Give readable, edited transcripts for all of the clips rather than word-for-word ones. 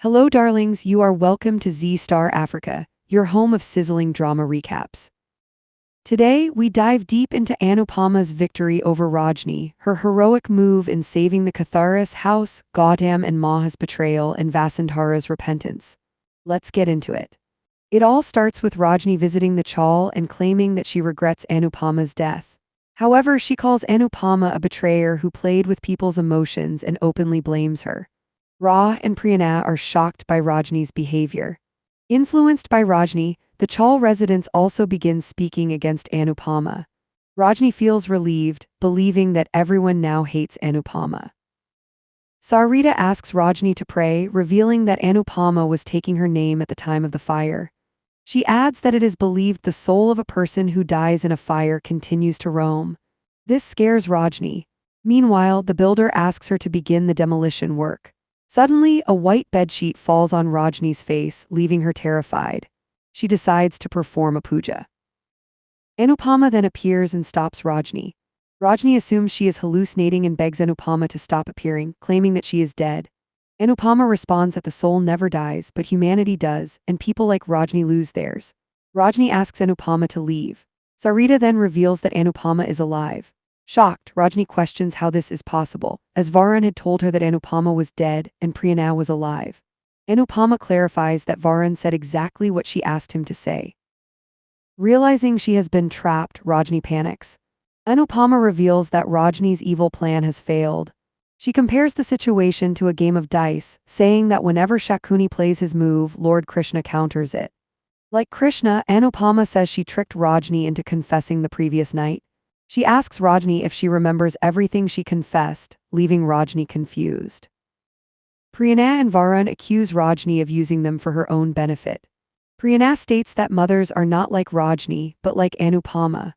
Hello, darlings. You are welcome to Z Star Africa, your home of sizzling drama recaps. Today, we dive deep into Anupama's victory over Rajni, her heroic move in saving the Katharis house, Gautam and Maha's betrayal, and Vasundara's repentance. Let's get into it. It all starts with Rajni visiting the Chal and claiming that she regrets Anupama's death. However, she calls Anupama a betrayer who played with people's emotions and openly blames her. Ra and Priyana are shocked by Rajni's behavior. Influenced by Rajni, the Chal residents also begin speaking against Anupama. Rajni feels relieved, believing that everyone now hates Anupama. Sarita asks Rajni to pray, revealing that Anupama was taking her name at the time of the fire. She adds that it is believed the soul of a person who dies in a fire continues to roam. This scares Rajni. Meanwhile, the builder asks her to begin the demolition work. Suddenly, a white bedsheet falls on Rajni's face, leaving her terrified. She decides to perform a puja. Anupama then appears and stops Rajni. Rajni assumes she is hallucinating and begs Anupama to stop appearing, claiming that she is dead. Anupama responds that the soul never dies, but humanity does, and people like Rajni lose theirs. Rajni asks Anupama to leave. Sarita then reveals that Anupama is alive. Shocked, Rajni questions how this is possible, as Varun had told her that Anupama was dead and Priyana was alive. Anupama clarifies that Varun said exactly what she asked him to say. Realizing she has been trapped, Rajni panics. Anupama reveals that Rajni's evil plan has failed. She compares the situation to a game of dice, saying that whenever Shakuni plays his move, Lord Krishna counters it. Like Krishna, Anupama says she tricked Rajni into confessing the previous night. She asks Rajni if she remembers everything she confessed, leaving Rajni confused. Priyana and Varun accuse Rajni of using them for her own benefit. Priyana states that mothers are not like Rajni, but like Anupama.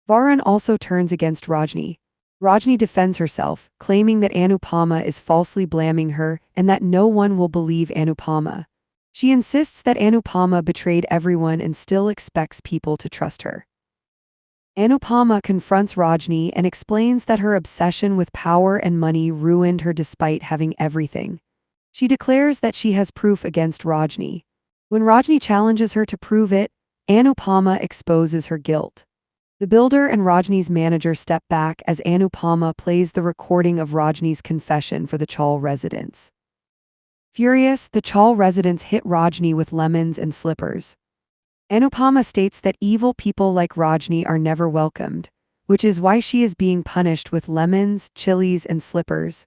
Varun also turns against Rajni. Rajni defends herself, claiming that Anupama is falsely blaming her and that no one will believe Anupama. She insists that Anupama betrayed everyone and still expects people to trust her. Anupama confronts Rajni and explains that her obsession with power and money ruined her despite having everything. She declares that she has proof against Rajni. When Rajni challenges her to prove it, Anupama exposes her guilt. The builder and Rajni's manager step back as Anupama plays the recording of Rajni's confession for the Chal residents. Furious, the Chal residents hit Rajni with lemons and slippers. Anupama states that evil people like Rajni are never welcomed, which is why she is being punished with lemons, chilies, and slippers.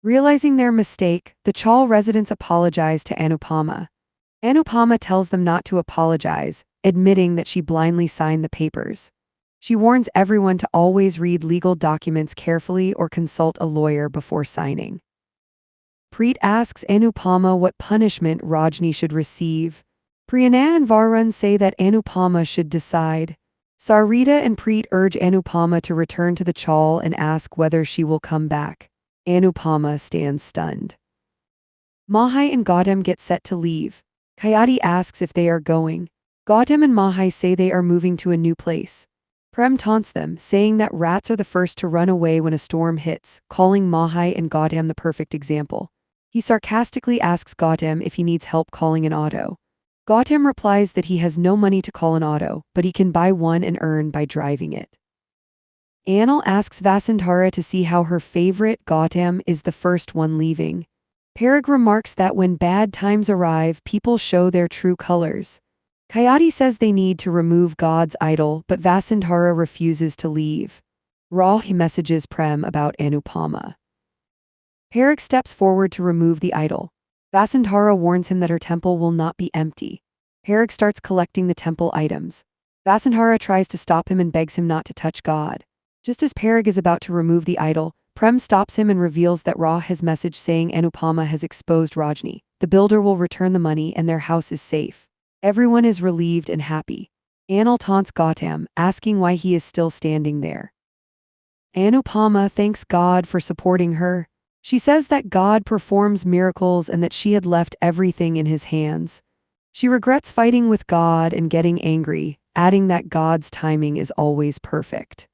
Realizing their mistake, the Chal residents apologize to Anupama. Anupama tells them not to apologize, admitting that she blindly signed the papers. She warns everyone to always read legal documents carefully or consult a lawyer before signing. Preet asks Anupama what punishment Rajni should receive. Priyana and Varun say that Anupama should decide. Sarita and Preet urge Anupama to return to the Chal and ask whether she will come back. Anupama stands stunned. Mahai and Gautam get set to leave. Kayati asks if they are going. Gautam and Mahai say they are moving to a new place. Prem taunts them, saying that rats are the first to run away when a storm hits, calling Mahai and Gautam the perfect example. He sarcastically asks Gautam if he needs help calling an auto. Gautam replies that he has no money to call an auto, but he can buy one and earn by driving it. Anil asks Vasundara to see how her favorite, Gautam, is the first one leaving. Parag remarks that when bad times arrive, people show their true colors. Kayati says they need to remove God's idol, but Vasundara refuses to leave. He messages Prem about Anupama. Parag steps forward to remove the idol. Vasundara warns him that her temple will not be empty. Parag starts collecting the temple items. Vasundara tries to stop him and begs him not to touch God. Just as Parag is about to remove the idol, Prem stops him and reveals that Ra has message saying Anupama has exposed Rajni. The builder will return the money and their house is safe. Everyone is relieved and happy. Anil taunts Gautam, asking why he is still standing there. Anupama thanks God for supporting her. She says that God performs miracles and that she had left everything in his hands. She regrets fighting with God and getting angry, adding that God's timing is always perfect.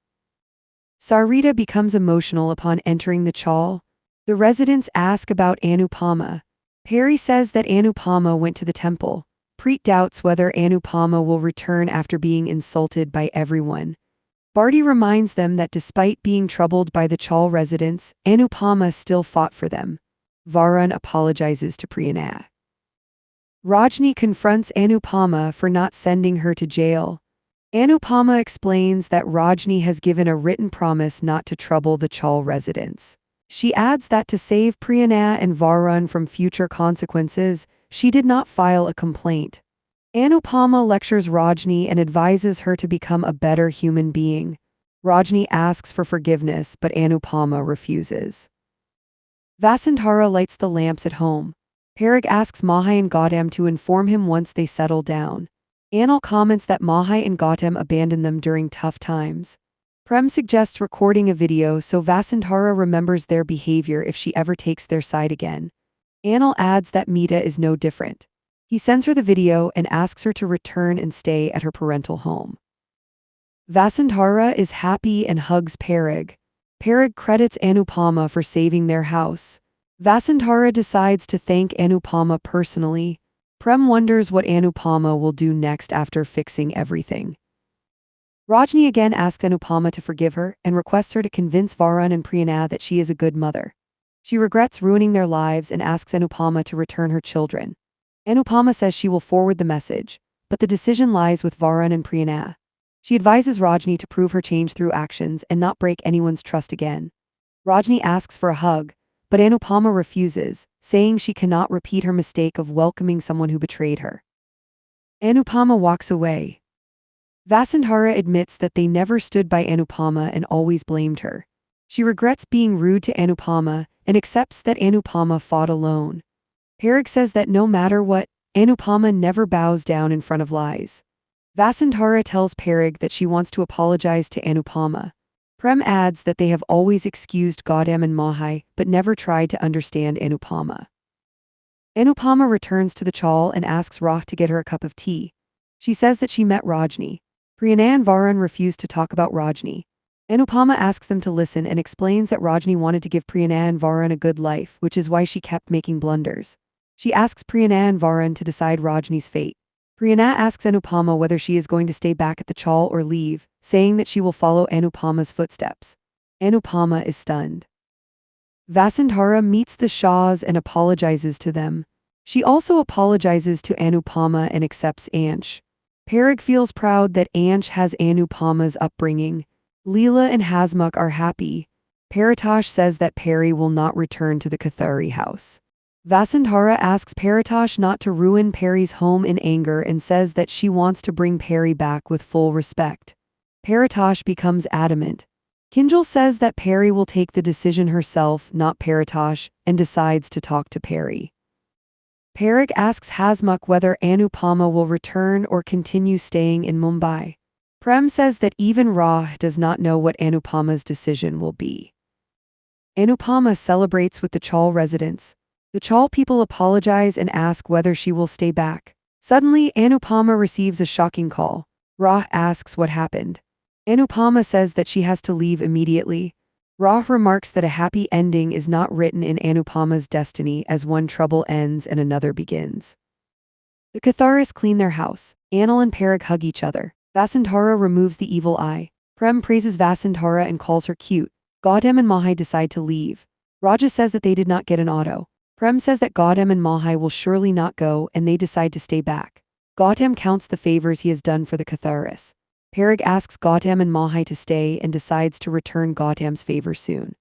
Sarita becomes emotional upon entering the Chal. The residents ask about Anupama. Peri says that Anupama went to the temple. Preet doubts whether Anupama will return after being insulted by everyone. Barty reminds them that despite being troubled by the Chal residents, Anupama still fought for them. Varun apologizes to Priyana. Rajni confronts Anupama for not sending her to jail. Anupama explains that Rajni has given a written promise not to trouble the Chal residents. She adds that to save Priyana and Varun from future consequences, she did not file a complaint. Anupama lectures Rajni and advises her to become a better human being. Rajni asks for forgiveness, but Anupama refuses. Vasundara lights the lamps at home. Parag asks Mahai and Gautam to inform him once they settle down. Anil comments that Mahai and Gautam abandoned them during tough times. Prem suggests recording a video so Vasundara remembers their behavior if she ever takes their side again. Anil adds that Meeta is no different. He sends her the video and asks her to return and stay at her parental home. Vasundara is happy and hugs Parag. Parag credits Anupama for saving their house. Vasundara decides to thank Anupama personally. Prem wonders what Anupama will do next after fixing everything. Rajni again asks Anupama to forgive her and requests her to convince Varun and Priyana that she is a good mother. She regrets ruining their lives and asks Anupama to return her children. Anupama says she will forward the message, but the decision lies with Varun and Priyana. She advises Rajni to prove her change through actions and not break anyone's trust again. Rajni asks for a hug, but Anupama refuses, saying she cannot repeat her mistake of welcoming someone who betrayed her. Anupama walks away. Vasundara admits that they never stood by Anupama and always blamed her. She regrets being rude to Anupama and accepts that Anupama fought alone. Parag says that no matter what, Anupama never bows down in front of lies. Vasundara tells Parag that she wants to apologize to Anupama. Prem adds that they have always excused Gautam and Mahai but never tried to understand Anupama. Anupama returns to the Chal and asks Rah to get her a cup of tea. She says that she met Rajni. Priyana and Varun refuse to talk about Rajni. Anupama asks them to listen and explains that Rajni wanted to give Priyana and Varun a good life, which is why she kept making blunders. She asks Priyana and Varun to decide Rajni's fate. Priyana asks Anupama whether she is going to stay back at the Chal or leave, saying that she will follow Anupama's footsteps. Anupama is stunned. Vasundara meets the Shahs and apologizes to them. She also apologizes to Anupama and accepts Ansh. Parag feels proud that Ansh has Anupama's upbringing. Leela and Hasmukh are happy. Paritosh says that Peri will not return to the Kathari house. Vasundara asks Paritosh not to ruin Peri's home in anger and says that she wants to bring Peri back with full respect. Paritosh becomes adamant. Kinjal says that Peri will take the decision herself, not Paritosh, and decides to talk to Peri. Parag asks Hasmukh whether Anupama will return or continue staying in Mumbai. Prem says that even Rah does not know what Anupama's decision will be. Anupama celebrates with the Chal residents. The Chal people apologize and ask whether she will stay back. Suddenly, Anupama receives a shocking call. Rah asks what happened. Anupama says that she has to leave immediately. Rah remarks that a happy ending is not written in Anupama's destiny as one trouble ends and another begins. The Katharis clean their house. Anil and Parag hug each other. Vasundara removes the evil eye. Prem praises Vasundara and calls her cute. Gautam and Mahai decide to leave. Raja says that they did not get an auto. Prem says that Gautam and Mahai will surely not go and they decide to stay back. Gautam counts the favors he has done for the Katharis. Parag asks Gautam and Mahai to stay and decides to return Gautam's favor soon.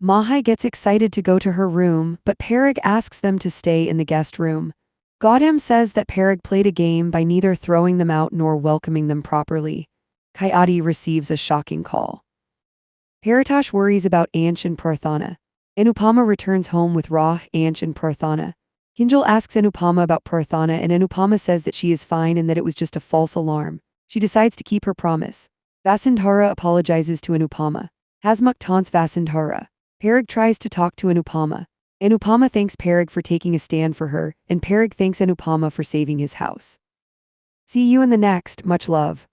Mahai gets excited to go to her room, but Parag asks them to stay in the guest room. Gautam says that Parag played a game by neither throwing them out nor welcoming them properly. Kayati receives a shocking call. Paritosh worries about Ansh and Prarthana. Anupama returns home with Rah, Ansh and Prarthana. Kinjal asks Anupama about Prarthana and Anupama says that she is fine and that it was just a false alarm. She decides to keep her promise. Vasundara apologizes to Anupama. Hasmukh taunts Vasundara. Parag tries to talk to Anupama. Anupama thanks Parag for taking a stand for her, and Parag thanks Anupama for saving his house. See you in the next. Much love.